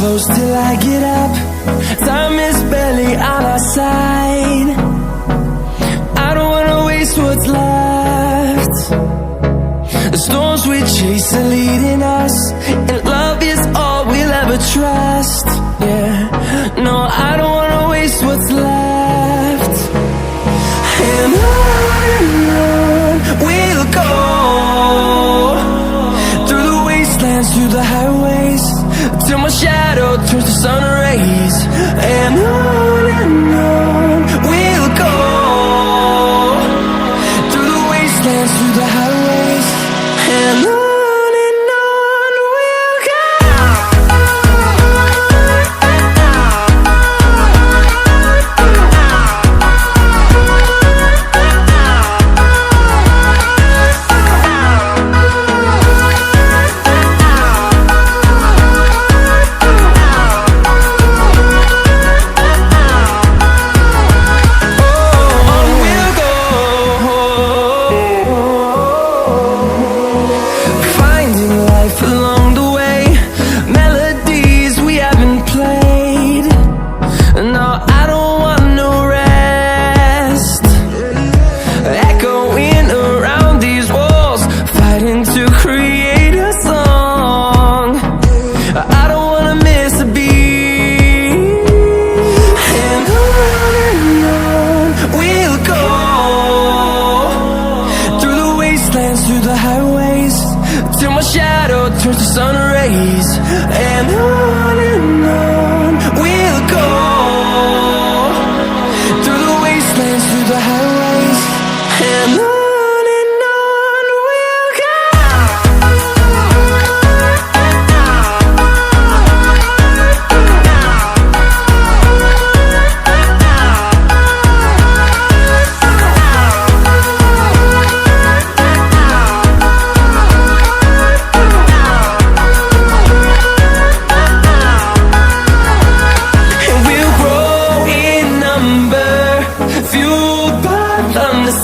close till I get up. Time is barely on our side. I don't wanna waste what's left. The storms we chase are leading us, and love is all we'll ever trust. Yeah, no, I don't wanna waste what's left. And on we'll go, through the wastelands, through the highways, till my shadow turns to sun rays. And on we'll go, through the wastelands, through the highways, and on we'll go. Through the highways, till my shadow turns to sun rays. And on we'll go, through the wastelands, through the highways, and on we'll go.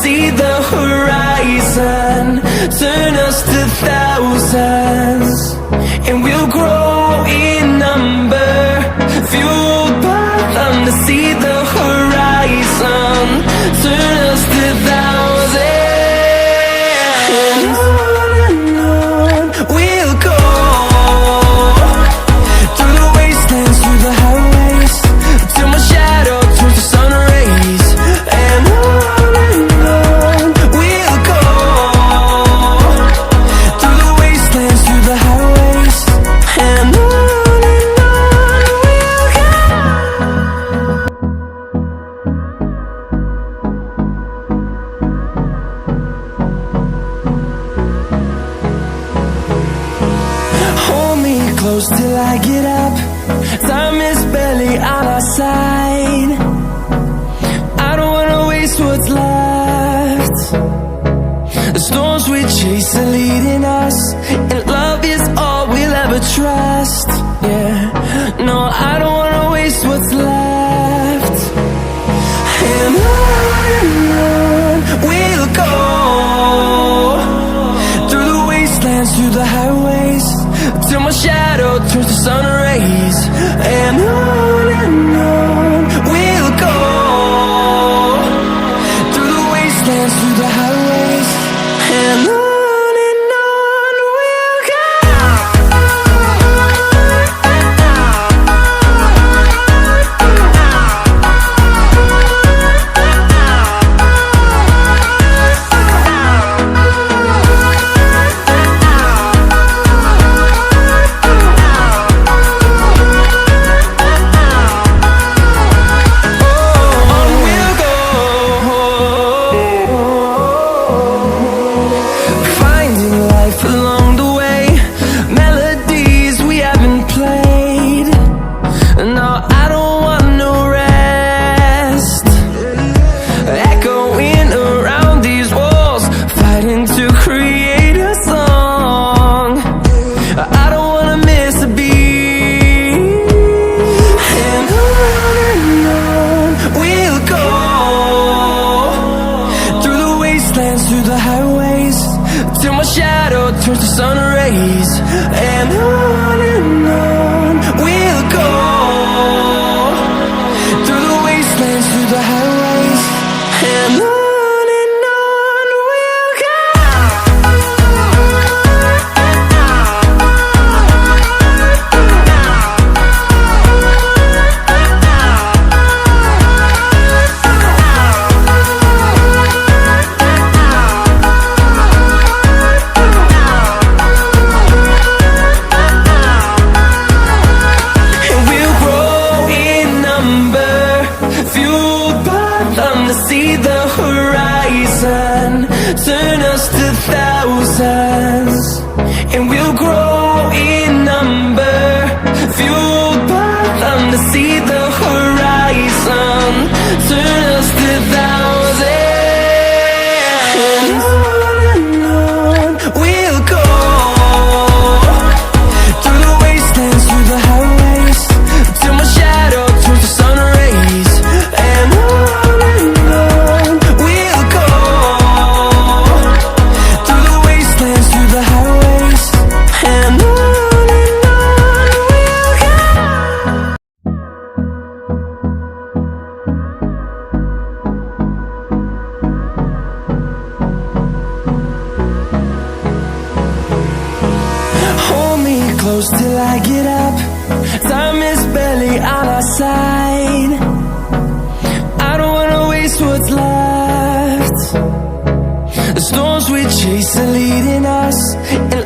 See the horizon, turn us to thousands, and we'll grow in number, fueled by them to see the horizon, turn us to thousands. And on we'll go, through the wastelands, through the highways, till my shadow turns to sun rays. And close till I get up. Time is barely on our side. I don't wanna waste what's left. The storms we chase are leading us, and love is all we'll ever trust. Yeah, no, I don't wanna waste what's left. And on we'll go, through the wastelands, through the highways, till my shadow turns to sun rays. And on we'll go, through the wastelands, through the highways, and on we'll go. turns to sun rays, and on we'll go. close till I get up. Time is barely on our side. I don't wanna waste what's left. The storms we chase are leading us, and